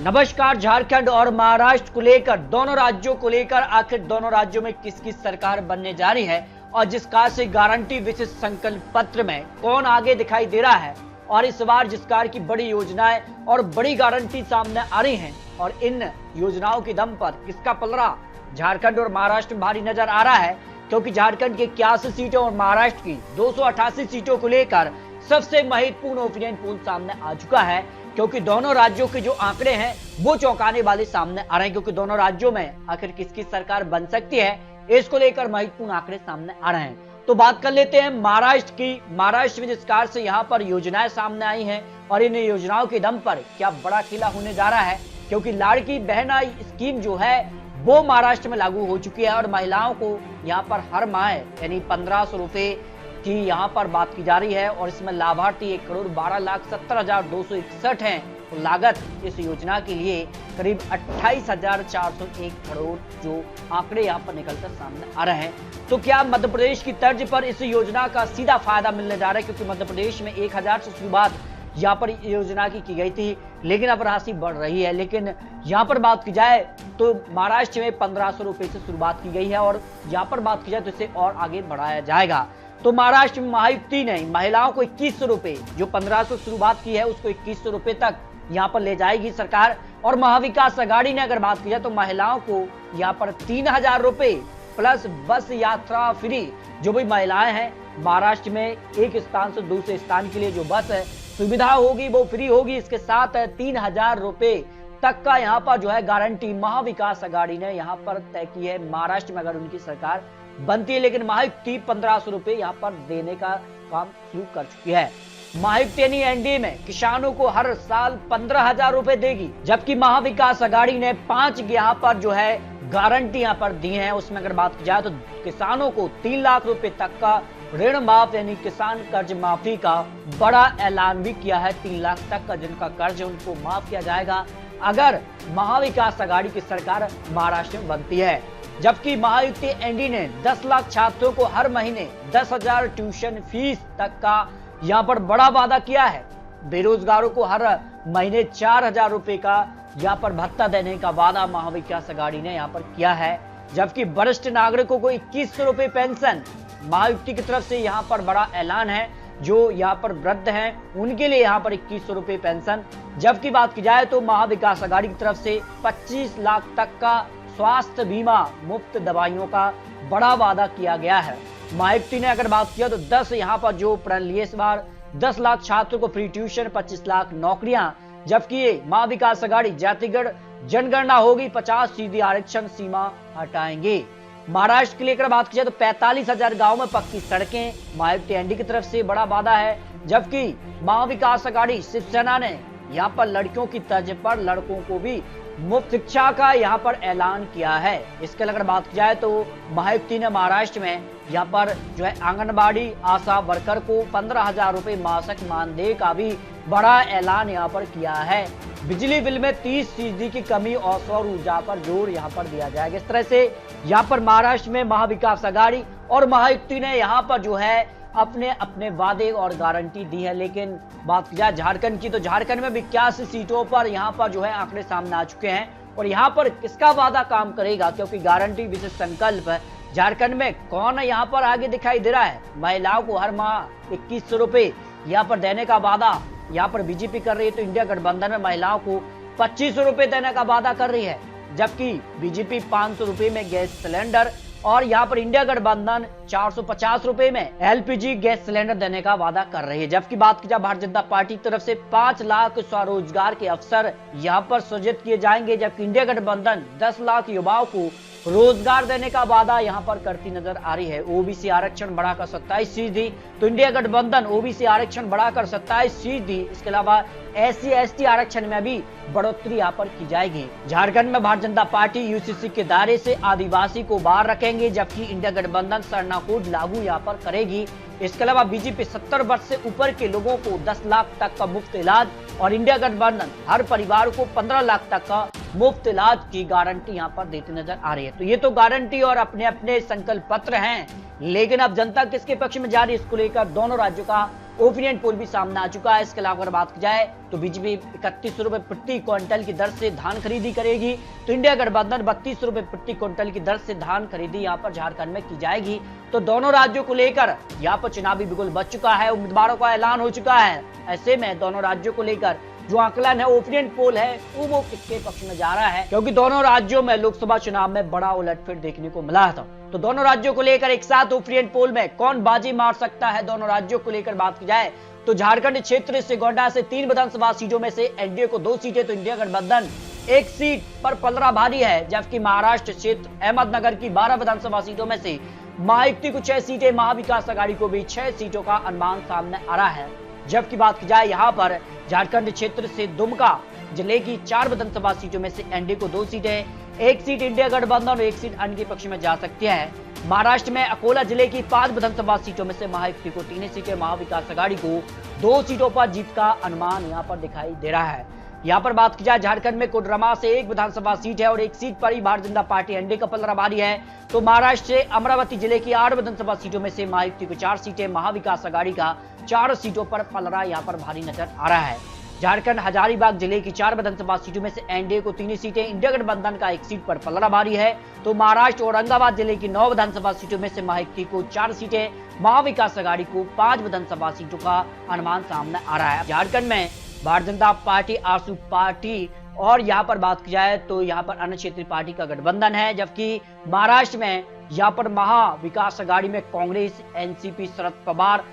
नमस्कार। झारखंड और महाराष्ट्र को लेकर, दोनों राज्यों को लेकर आखिर दोनों राज्यों में किसकी सरकार बनने जा रही है और जिस कार से गारंटी विशेष संकल्प पत्र में कौन आगे दिखाई दे रहा है और इस बार जिस कार की बड़ी योजनाएं और बड़ी गारंटी सामने आ रही हैं और इन योजनाओं के दम पर किसका पलड़ा झारखंड और महाराष्ट्र में भारी नजर आ रहा है, क्योंकि झारखंड की 81 सीटों और महाराष्ट्र की 288 सीटों को लेकर सबसे महत्वपूर्ण ओपिनियन पोल सामने आ चुका है। क्योंकि दोनों राज्यों के जो आंकड़े हैं वो चौंकाने वाले सामने आ रहे हैं, क्योंकि दोनों राज्यों में आखिर किसकी सरकार बन सकती है इसको लेकर महत्वपूर्ण आंकड़े सामने आ रहे हैं। तो बात कर लेते हैं महाराष्ट्र की। महाराष्ट्र में जिस कार से यहाँ पर योजनाएं सामने आई हैं और इन योजनाओं के दम पर क्या बड़ा खेला होने जा रहा है, क्योंकि लाड़की बहना स्कीम जो है वो महाराष्ट्र में लागू हो चुकी है और महिलाओं को यहाँ पर हर माह यानी 1500 रुपए की यहाँ पर बात की जा रही है और इसमें लाभार्थी 1,12,70,261 हैं। तो लागत इस योजना के लिए करीब 28,401 करोड़ जो आंकड़े यहाँ पर निकलकर सामने आ रहे हैं। तो क्या मध्य प्रदेश की तर्ज पर इस योजना का सीधा फायदा मिलने जा रहा है, क्योंकि मध्य प्रदेश में 1000 से शुरुआत यहाँ पर योजना की गई थी, लेकिन अब राशि बढ़ रही है। लेकिन यहाँ पर बात की जाए तो महाराष्ट्र में 1500 रुपए से शुरुआत की गई है और यहाँ पर बात की जाए तो इसे और आगे बढ़ाया जाएगा। तो महाराष्ट्र में महायुति ने महिलाओं को 2100 रुपए, जो 1500 शुरुआत की है उसको 2100 रुपए तक यहाँ पर ले जाएगी सरकार। और महाविकास अघाड़ी ने अगर बात की जाए तो महिलाओं को यहाँ पर 3000 रुपए प्लस बस यात्रा फ्री। जो भी महिलाएं हैं महाराष्ट्र में एक स्थान से दूसरे स्थान के लिए जो बस है सुविधा होगी वो फ्री होगी। इसके साथ 3000 रुपए तक का यहाँ पर जो है गारंटी महाविकास अघाड़ी ने यहाँ पर तय की है महाराष्ट्र में अगर उनकी सरकार बनती है। लेकिन महायुति 1500 रुपए यहाँ पर देने का काम शुरू कर चुकी है। महायुति यानी एनडीए में किसानों को हर साल 15,000 रुपए देगी, जबकि महाविकास अघाड़ी ने 5 यहाँ पर जो है गारंटी यहाँ पर दी है। उसमें अगर बात की जाए तो किसानों को 3 लाख रुपए तक का ऋण माफ यानी किसान कर्ज माफी का बड़ा ऐलान भी किया है। 3 लाख तक का जिनका कर्ज है उनको माफ किया जाएगा अगर महाविकास अघाड़ी की सरकार महाराष्ट्र में बनती है। जबकि महायुति एनडीए ने 10 लाख छात्रों को हर महीने 10,000 ट्यूशन फीस तक का यहाँ पर बड़ा वादा किया है। बेरोजगारों को हर महीने 4,000 रुपए का यहाँ पर भत्ता देने का वादा महाविकास अघाड़ी ने यहाँ पर किया है। जबकि वरिष्ठ नागरिकों को 2100 रुपए पेंशन महायुति की तरफ से यहाँ पर बड़ा ऐलान है। जो यहाँ पर वृद्ध हैं उनके लिए यहाँ पर 2100 रुपए पेंशन। जबकि बात की जाए तो महाविकास अघाड़ी की तरफ से 25 लाख तक का स्वास्थ्य बीमा मुफ्त दवाइयों का बड़ा वादा किया गया है। महायुति ने अगर बात किया तो 10 यहाँ पर जो प्रण लिए इस बार 10 लाख छात्रों को फ्री ट्यूशन, 25 लाख नौकरियां। जबकि महाविकास अघाड़ी जातिगत जनगणना होगी, 50% आरक्षण सीमा हटाएंगे। महाराष्ट्र के लेकर बात की जाए तो 45,000 गाँव में पक्की सड़कें महायुति एनडीए की तरफ से बड़ा वादा है। जबकि महाविकास अघाड़ी शिवसेना ने यहाँ पर लड़कियों की तर्ज पर लड़कों को भी मुफ्त शिक्षा का यहाँ पर ऐलान किया है। इसके अगर बात की जाए तो महायुति ने महाराष्ट्र में यहाँ पर जो है आंगनबाड़ी आशा वर्कर को 15,000 रुपए मासिक मानदेय का भी बड़ा ऐलान यहाँ पर किया है। बिजली बिल में 30% की कमी और सौर ऊर्जा पर जोर यहाँ पर दिया जाएगा। इस तरह से यहाँ पर महाराष्ट्र में महाविकास अघाड़ी और महायुति ने यहाँ पर जो है अपने अपने वादे और गारंटी दी है। लेकिन बात की जाए झारखंड की तो झारखंड में 81 सीटों पर यहाँ पर जो है आंकड़े सामने आ चुके हैं और यहाँ पर किसका वादा काम करेगा, क्योंकि गारंटी विशेष संकल्प है। झारखंड में कौन यहाँ पर आगे दिखाई दे रहा है। महिलाओं को हर माह 2100 रुपए यहाँ पर देने का वादा यहाँ पर बीजेपी कर रही है, तो इंडिया गठबंधन में महिलाओं को 2500 रुपए देने का वादा कर रही है। जबकि बीजेपी 500 रुपए में गैस सिलेंडर और यहाँ पर इंडिया गठबंधन 450 रुपए में एलपीजी गैस सिलेंडर देने का वादा कर रही है। जबकि बात की जाए भारतीय जनता पार्टी की तरफ से 5 लाख स्वरोजगार के अवसर यहाँ पर सृजित किए जाएंगे। जबकि इंडिया गठबंधन 10 लाख युवाओं को रोजगार देने का वादा यहाँ पर करती नजर आ रही है। ओबीसी आरक्षण बढ़ाकर 27%, तो इंडिया गठबंधन ओबीसी आरक्षण बढ़ाकर 27%। इसके अलावा SC/ST आरक्षण में भी बढ़ोतरी यहाँ पर की जाएगी। झारखंड में भारतीय जनता पार्टी यूसीसी के दायरे से आदिवासी को बाहर रखेंगे, जबकि इंडिया गठबंधन सरना कोड लागू यहाँ पर करेगी। इसके अलावा बीजेपी 70 वर्ष से ऊपर के लोगों को 10 लाख तक का मुफ्त इलाज और इंडिया गठबंधन हर परिवार को 15 लाख तक का मुफ्त इलाज की गारंटी यहाँ पर देती नजर आ रही है। तो ये तो गारंटी और अपने अपने संकल्प पत्र हैं, लेकिन अब जनता किसके पक्ष में जा रही है इसको लेकर दोनों राज्यों का ओपिनियन पोल भी सामने आ चुका है। इसके अलावा अगर बात की जाए तो बीजेपी 31 रुपए प्रति क्विंटल की दर से धान खरीदी करेगी, तो इंडिया गठबंधन 32 रुपए प्रति क्विंटल की दर से धान खरीदी यहाँ पर झारखंड में की जाएगी। तो दोनों राज्यों को लेकर यहाँ पर चुनावी बिगुल बच चुका है, उम्मीदवारों का ऐलान हो चुका है। ऐसे में दोनों राज्यों को लेकर जो आकलन है, ओपिनियन पोल है, वो किसके पक्ष में जा रहा है, क्योंकि दोनों राज्यों में लोकसभा चुनाव में बड़ा उलटफेर देखने को मिला था। तो दोनों राज्यों को लेकर एक साथ ओपिनियन पोल में कौन बाजी मार सकता है, दोनों राज्यों को लेकर बात की जाए तो झारखंड क्षेत्र से गोड्डा से 3 विधानसभा सीटों में से एनडीए को 2 सीटें, तो इंडिया गठबंधन 1 सीट पर पलड़ा भारी है। जबकि महाराष्ट्र क्षेत्र अहमदनगर की 12 विधानसभा सीटों में से महायुति को 6 सीटें, महाविकास आघाड़ी को भी 6 सीटों का अनुमान सामने आ रहा है। जबकि बात की जाए यहाँ पर झारखंड क्षेत्र से दुमका जिले की 4 विधानसभा सीटों में से एनडीए को 2 सीटें, 1 सीट इंडिया गठबंधन और 1 सीट अन्य के पक्ष में जा सकती है। महाराष्ट्र में अकोला जिले की 5 विधानसभा सीटों में से महायुति को 3 सीटें, महाविकास आघाड़ी को 2 सीटों पर जीत का अनुमान यहाँ पर दिखाई दे रहा है। यहाँ पर बात की जाए झारखंड में कोडरमा से 1 विधानसभा सीट है और 1 सीट पर ही भारतीय जनता पार्टी एनडीए का पलड़ा भारी है। तो महाराष्ट्र से अमरावती जिले की 8 विधानसभा सीटों में से महायुति को 4 सीटें, महाविकास आघाड़ी का 4 सीटों पर पलड़ा यहाँ पर भारी नजर आ रहा है। झारखंड हजारीबाग जिले की 4 विधानसभा सीटों में से एनडीए को 3 सीटें, इंडिया गठबंधन का 1 सीट पर पलड़ा भारी है। तो महाराष्ट्र औरंगाबाद जिले की 9 विधानसभा सीटों में से महायुति को 4 सीटें, महाविकास आघाड़ी को 5 विधानसभा सीटों का अनुमान सामने आ रहा है। झारखंड में भारतीय जनता पार्टी, आरसू पार्टी और यहाँ पर बात की जाए तो यहाँ पर अन्य क्षेत्रीय पार्टी का गठबंधन है। जबकि महाराष्ट्र में यहाँ पर महाविकास आघाड़ी में कांग्रेस, एनसीपी शरद पवार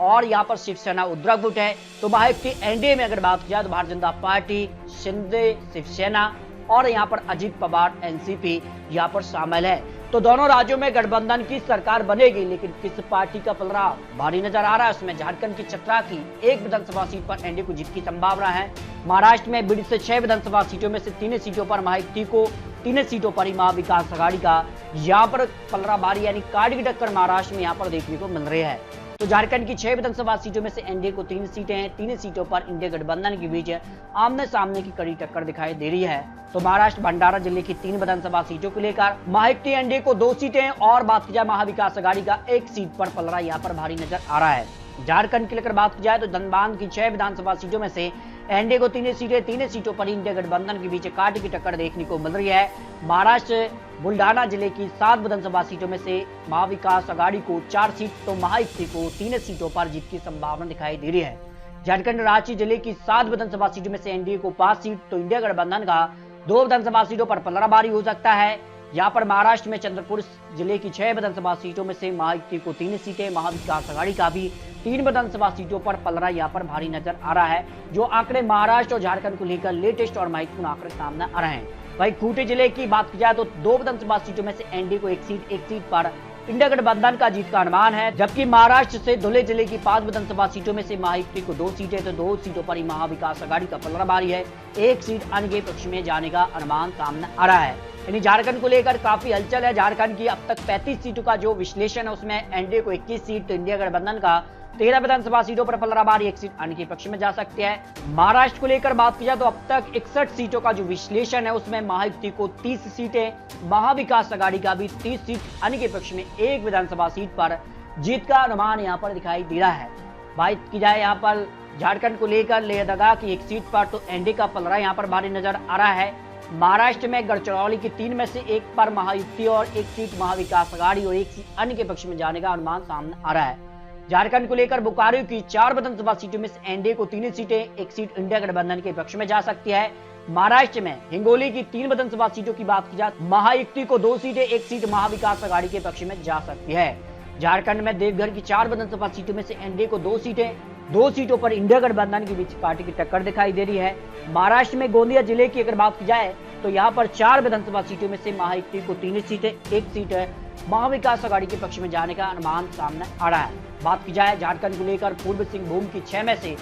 और यहाँ पर शिवसेना उद्धव गुट है। तो महायुति एनडीए में अगर बात की जाए तो भारतीय जनता पार्टी, शिंदे शिवसेना और यहाँ पर अजित पवार एनसीपी यहाँ पर शामिल है। तो दोनों राज्यों में गठबंधन की सरकार बनेगी, लेकिन किस पार्टी का पलड़ा भारी नजर आ रहा है उसमें झारखंड की चतरा की 1 विधानसभा सीट पर एनडीए को जीत की संभावना है। महाराष्ट्र में बीड से 6 विधानसभा सीटों में से 3 सीटों पर महायुति को, 3 सीटों पर ही महाविकास आघाड़ी का यहाँ पर पलड़ा भारी यानी काट की टक्कर महाराष्ट्र में यहाँ पर देखने को मिल रही है। तो झारखंड की 6 विधानसभा सीटों में से एनडीए को 3 सीटें हैं, 3 सीटों पर इंडिया गठबंधन के बीच आमने सामने की कड़ी टक्कर दिखाई दे रही है। तो महाराष्ट्र भंडारा जिले की 3 विधानसभा सीटों को लेकर महायुति एनडीए को 2 सीटें और बात की जाए महाविकास आघाड़ी का 1 सीट पर पलड़ा यहाँ पर भारी नजर आ रहा है। झारखंड की लेकर बात की जाए तो धनबाद की 6 विधानसभा सीटों में से एनडीए को 3 सीटें, 3 सीटों पर इंडिया गठबंधन के बीच काट की टक्कर देखने को मिल रही है। महाराष्ट्र बुल्ढाना जिले की 7 विधानसभा सीटों में से महाविकास आघाड़ी को 4 सीट, तो महायुति को 3 सीटों पर जीत की संभावना दिखाई दे रही है। झारखंड रांची जिले की 7 विधानसभा सीटों में से एनडीए को 5 सीट, तो इंडिया गठबंधन का 2 विधानसभा सीटों पर पलड़ा भारी हो सकता है। यहाँ पर महाराष्ट्र में चंद्रपुर जिले की 6 विधानसभा सीटों में से महायुति को 3 सीटें, महाविकास आघाड़ी का भी 3 विधानसभा सीटों पर पलड़ा यहाँ पर भारी नजर आ रहा है। जो आंकड़े महाराष्ट्र और झारखंड को लेकर लेटेस्ट और महत्वपूर्ण आंकड़े सामने आ रहे हैं। वहीं खूंटी जिले की बात की जाए तो 2 विधानसभा सीटों में से एनडीए को 1 सीट पर इंडिया गठबंधन का जीत का अनुमान है। जबकि महाराष्ट्र से धुले जिले की 5 विधानसभा सीटों में से महायुति को 2 सीटें, तो 2 सीटों पर ही महाविकास आघाड़ी का पलड़ा भारी है। 1 सीट अन्य के पक्ष में जाने का अनुमान सामने आ रहा है। यानी झारखंड को लेकर काफी हलचल है। झारखंड की अब तक 35 सीटों का जो विश्लेषण है उसमें एनडीए को 21 सीट, तो इंडिया गठबंधन का 13 विधानसभा सीटों पर पलड़ा भारी, 1 सीट अन्य के पक्ष में जा सकती है। महाराष्ट्र को लेकर बात की जाए तो अब तक 61 सीटों का जो विश्लेषण है उसमें महायुति को 30 सीटें, महाविकास आघाड़ी का भी 30 सीट, अन्य के पक्ष में 1 विधानसभा सीट पर जीत का अनुमान यहाँ पर दिखाई दे रहा है। बात की जाए यहाँ पर झारखंड को लेकर लेहदगा की 1 सीट पर, तो एनडीए का पलड़ा यहाँ पर भारी नजर आ रहा है। महाराष्ट्र में गढ़चिरौली की 3 में से 1 पर महायुति और 1 सीट महाविकास आघाड़ी और 1 सीट अन्य के पक्ष में जाने का अनुमान सामने आ रहा है। झारखंड को लेकर बोकारो की 4 विधानसभा सीटों में से एनडीए को 3 सीटें, 1 सीट इंडिया गठबंधन के पक्ष में जा सकती है। महाराष्ट्र में हिंगोली की 3 विधानसभा सीटों की बात की जाए, महायुति को 2 सीटें, 1 सीट महाविकास आघाड़ी के पक्ष में जा सकती है। झारखंड में देवघर की 4 विधानसभा सीटों में से एनडीए को 2 सीटें, 2 सीटों पर इंडिया गठबंधन के बीच पार्टी की टक्कर दिखाई दे रही है। महाराष्ट्र में गोंदिया जिले की अगर बात की जाए तो यहाँ पर 4 विधानसभा सीटों में से महायुति को 3 सीटें, 1 सीट है महाविकास आघाड़ी के पक्ष में जाने का अनुमान सामने आ रहा है। बात की जाए झारखंड को लेकर पूर्व सिंहभूम की 6 में से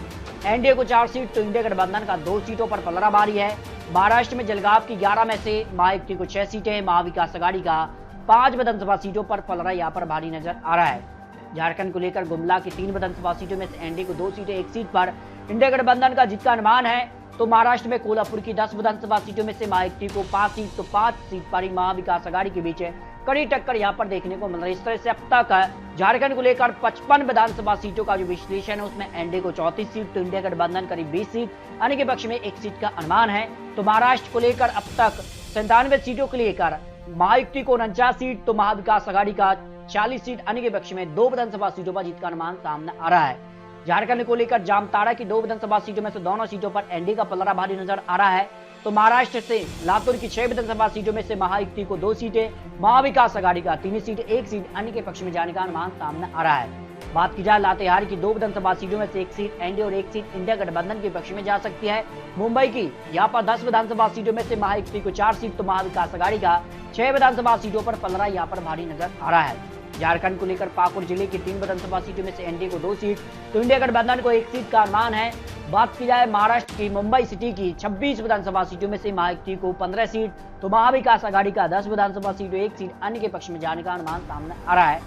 एनडीए को 4 सीट, तो इंडिया गठबंधन का 2 सीटों पर पलड़ा भारी है। महाराष्ट्र में जलगांव की 11 में से महायुति को 6 सीटें, महाविकास आघाड़ी का 5 विधानसभा सीटों पर पलड़ा यहाँ पर भारी नजर आ रहा है। झारखंड को लेकर गुमला की 3 विधानसभा सीटों में से एनडीए को 2 सीटें, 1 सीट पर इंडिया गठबंधन का जीत का अनुमान है। तो महाराष्ट्र में कोल्हापुर की 10 विधानसभा सीटों में से महायुति को 5 सीट, तो 5 सीट पर ही महाविकास आघाड़ी के बीच कड़ी टक्कर यहां पर देखने को मिल रही है। इस तरह से अब तक झारखंड को लेकर 55 विधानसभा सीटों का जो विश्लेषण है उसमें एनडीए को 34 सीट, तो इंडिया गठबंधन करीब 20 सीट, अन्य के पक्ष में 1 सीट का अनुमान है। तो महाराष्ट्र को लेकर अब तक 97 सीटों को लेकर महायुति को 49 सीट, तो महाविकास आघाड़ी का 40 सीट, अन्य के पक्ष में 2 विधानसभा सीटों पर जीत का अनुमान सामने आ रहा है। झारखंड को लेकर जामताड़ा की 2 विधानसभा सीटों में से दोनों सीटों पर एनडीए का पलड़ा भारी नजर आ रहा है। तो महाराष्ट्र से लातूर की 6 विधानसभा सीटों में से महायुति को 2 सीटें, महाविकास आघाड़ी का 3 सीट, 1 सीट अन्य के पक्ष में जाने का अनुमान सामने आ रहा है। बात की जाए लातेहार की 2 विधानसभा सीटों में से 1 सीट एनडीए और 1 सीट इंडिया गठबंधन के पक्ष में जा सकती है। मुंबई की यहाँ पर 10 विधानसभा सीटों में से महायुति को 4 सीट, तो महाविकास आघाड़ी का 6 विधानसभा सीटों पर पलड़ा यहाँ पर भारी नजर आ रहा है। झारखंड को लेकर पाकुड़ जिले की 3 विधानसभा सीटों में से एनडीए को 2 सीट, तो इंडिया गठबंधन को 1 सीट का अनुमान है। बात की जाए महाराष्ट्र की मुंबई सिटी की 26 विधानसभा सीटों में से महायुति को 15 सीट, तो महाविकास आघाड़ी का 10 विधानसभा सीटों 1 सीट अन्य के पक्ष में जाने का अनुमान सामने आ रहा है।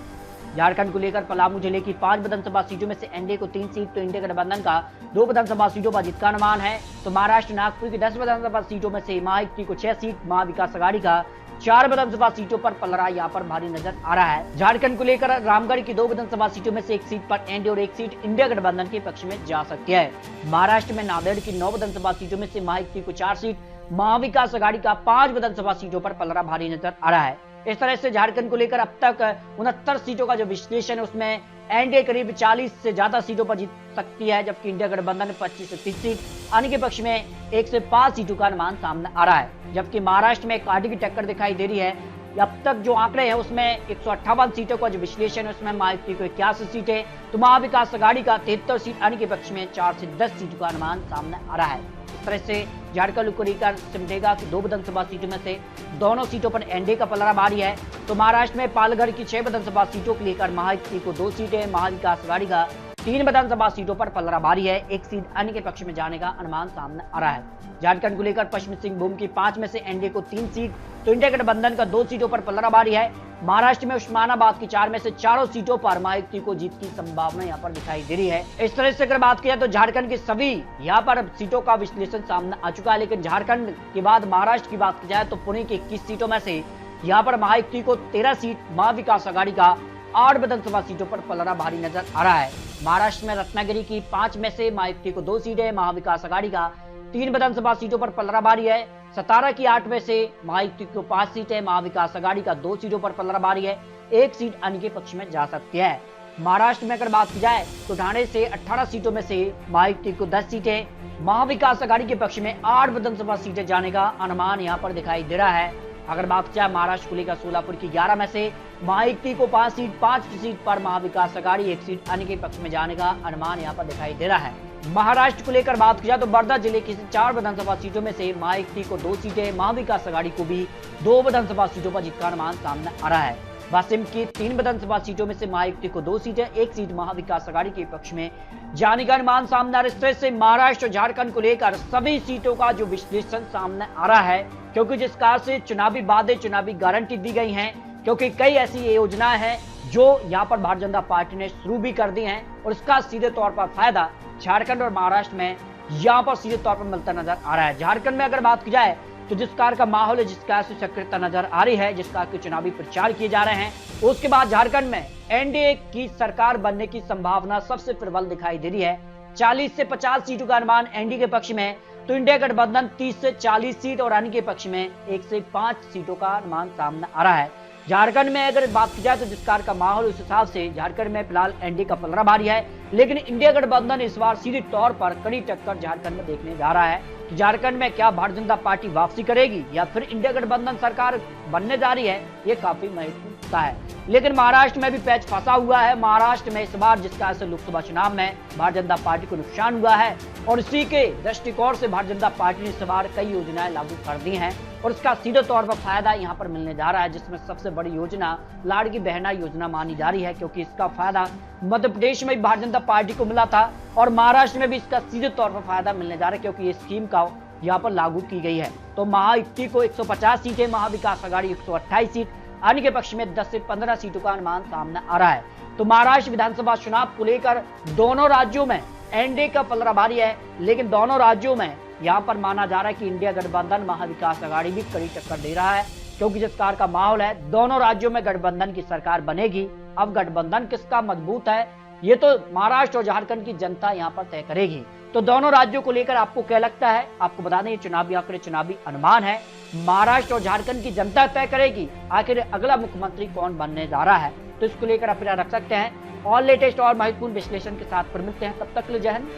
झारखंड को लेकर पलामू जिले की 5 विधानसभा सीटों में से एनडीए को 3 सीट, तो इंडिया गठबंधन का 2 विधानसभा सीटों पर जीत का अनुमान है। तो महाराष्ट्र नागपुर की 10 विधानसभा सीटों में से महायुति को 6 सीट, महाविकास आघाड़ी का 4 विधानसभा सीटों पर पलड़ा यहाँ पर भारी नजर आ रहा है। झारखंड को लेकर रामगढ़ की 2 विधानसभा सीटों में से 1 सीट पर एनडीए और 1 सीट इंडिया गठबंधन के पक्ष में जा सकती है। महाराष्ट्र में नांदेड़ की 9 विधानसभा सीटों में से महायुति को 4 सीट, महाविकास आघाड़ी का 5 विधानसभा सीटों पर पलड़ा भारी नजर आ रहा है। इस तरह से झारखंड को लेकर अब तक 69 सीटों का जो विश्लेषण है उसमें एनडीए करीब 40 से ज्यादा सीटों पर जीत सकती है, जबकि इंडिया गठबंधन 25 से 30 सीट, अन्य के पक्ष में 1 से 5 सीटों का अनुमान सामने आ रहा है। जबकि महाराष्ट्र में कांटे की टक्कर दिखाई दे रही है। अब तक जो आंकड़े हैं उसमें 158 सीटों का जो विश्लेषण है उसमें महायुति को 81 सीटें, तो महाविकास आघाड़ी का 73 सीट, अन्य के पक्ष में 4 से 10 सीटों का अनुमान सामने आ रहा है। इस तरह से झारखंड को लेकर सिमडेगा की 2 विधानसभा सीटों में से दोनों सीटों पर एनडीए का पलड़ा भारी है। तो महाराष्ट्र में पालघर की 6 विधानसभा सीटों को लेकर महायुति को 2 सीटें, महाविकास आघाड़ी का 3 विधानसभा सीटों पर पलड़ा भारी है, 1 सीट अन्य के पक्ष में जाने का अनुमान सामने आ रहा है। झारखंड को लेकर पश्चिम सिंहभूम की 5 में से एनडीए को 3 सीट, तो इंडिया गठबंधन का 2 सीटों पर पलड़ा भारी है। महाराष्ट्र में उस्मानाबाद की 4 में से 4 सीटों पर महायुति को जीत की संभावना यहाँ पर दिखाई दे रही है। इस तरह से अगर बात किया तो झारखंड की सभी यहाँ पर सीटों का विश्लेषण सामने आ चुका है। लेकिन झारखंड के बाद महाराष्ट्र की बात की जाए तो पुणे की 21 सीटों में से यहाँ पर महायुति को 13 सीट, महाविकास आघाड़ी का 8 विधानसभा सीटों पर पलड़ा भारी नजर आ रहा है। महाराष्ट्र में रत्नागिरी की 5 में से महायुति को 2 सीटें, महाविकास आघाड़ी का 3 विधानसभा सीटों पर पलड़ा भारी है। सतारा की 8 में से महायुति को 5 सीटें, महाविकास आघाड़ी का 2 सीटों पर पलड़ा भारी है, 1 सीट अन्य के पक्ष में जा सकती है। महाराष्ट्र में अगर बात की जाए तो ठाणे से 18 सीटों में से महायुति को 10 सीटें, महाविकास आघाड़ी के पक्ष में 8 विधानसभा सीटें जाने का अनुमान यहाँ पर दिखाई दे रहा है। अगर बात की जाए महाराष्ट्र को लेकर सोलापुर की 11 में से महायुति को 5 सीट, 5 सीट पर महाविकास आघाड़ी, 1 सीट अन्य के पक्ष में जाने का अनुमान यहाँ पर दिखाई दे रहा है। महाराष्ट्र को लेकर बात की जाए तो वर्धा जिले की 4 विधानसभा सीटों में से महायुति को 2 सीटें, महाविकास आघाड़ी को भी 2 विधानसभा सीटों पर जीत का अनुमान सामने आ रहा है। वाशिम की 3 विधानसभा सीटों में से महायुति को 2 सीटें, 1 सीट महाविकास आघाड़ी के पक्ष में जाने का अनुमान सामने आ रहा है। इस तरह से महाराष्ट्र और झारखंड को लेकर सभी सीटों का जो विश्लेषण सामने आ रहा है, क्योंकि जिस कार से चुनावी वादे, चुनावी गारंटी दी गई है, क्योंकि कई ऐसी योजनाएं हैं जो यहाँ पर भारतीय जनता पार्टी ने शुरू भी कर दी हैं और इसका सीधे तौर पर फायदा झारखंड और महाराष्ट्र में यहाँ पर सीधे तौर पर मिलता नजर आ रहा है। झारखंड में अगर बात की जाए तो जिस कार का माहौल है, जिस कार से सक्रियता नजर आ रही है, जिस कार के चुनावी प्रचार किए जा रहे हैं, उसके बाद झारखंड में एनडीए की सरकार बनने की संभावना सबसे प्रबल दिखाई दे रही है। 40 से 50 सीटों का अनुमान एनडीए के पक्ष में, तो इंडिया गठबंधन 30 से 40 सीट और अन्य के पक्ष में 1 से 5 सीटों का अनुमान सामने आ रहा है। झारखंड में अगर बात की जाए तो जिस कार का माहौल उस हिसाब से झारखंड में फिलहाल एनडीए का पलड़ा भारी है, लेकिन इंडिया गठबंधन इस बार सीधे तौर पर कड़ी टक्कर झारखंड में देखने जा रहा है। तो झारखंड में क्या भारतीय जनता पार्टी वापसी करेगी या फिर इंडिया गठबंधन सरकार बनने जा रही है, ये काफी महत्वपूर्ण है। लेकिन महाराष्ट्र में भी पैच फंसा हुआ है। महाराष्ट्र में इस बार जिस तरह से लोकसभा चुनाव में भारतीय जनता पार्टी को नुकसान हुआ है और इसी के दृष्टिकोण से भारतीय जनता पार्टी ने इस बार कई योजनाएं लागू कर दी हैं और इसका सीधे तौर पर फायदा यहाँ पर मिलने जा रहा है, जिसमें सबसे बड़ी योजना लाड़की बहना योजना मानी जा रही है, क्योंकि इसका फायदा मध्य प्रदेश में भारतीय जनता पार्टी को मिला था और महाराष्ट्र में भी इसका सीधे तौर पर फायदा मिलने जा रहा है, क्योंकि ये स्कीम का यहाँ पर लागू की गई है। तो महायुति को 150 सीटें, महाविकास आघाड़ी 128 सीट, अन्य के पक्ष में 10 से 15 सीटों का अनुमान सामने आ रहा है। तो महाराष्ट्र विधानसभा चुनाव को लेकर दोनों राज्यों में एनडीए का पलड़ा भारी है, लेकिन दोनों राज्यों में यहाँ पर माना जा रहा है कि इंडिया गठबंधन महाविकास आघाड़ी भी कड़ी टक्कर दे रहा है। क्योंकि जिस कार का माहौल है, दोनों राज्यों में गठबंधन की सरकार बनेगी। अब गठबंधन किसका मजबूत है, ये तो महाराष्ट्र और झारखंड की जनता यहाँ पर तय करेगी। तो दोनों राज्यों को लेकर आपको क्या लगता है? आपको बता दें, ये चुनावी आंकड़े, चुनावी अनुमान है। महाराष्ट्र और झारखंड की जनता तय करेगी आखिर अगला मुख्यमंत्री कौन बनने जा रहा है। तो इसको लेकर आप रख सकते हैं। और लेटेस्ट और महत्वपूर्ण विश्लेषण के साथ फिर मिलते हैं। तब तक के लिए जय हिंद,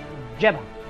जय भारत।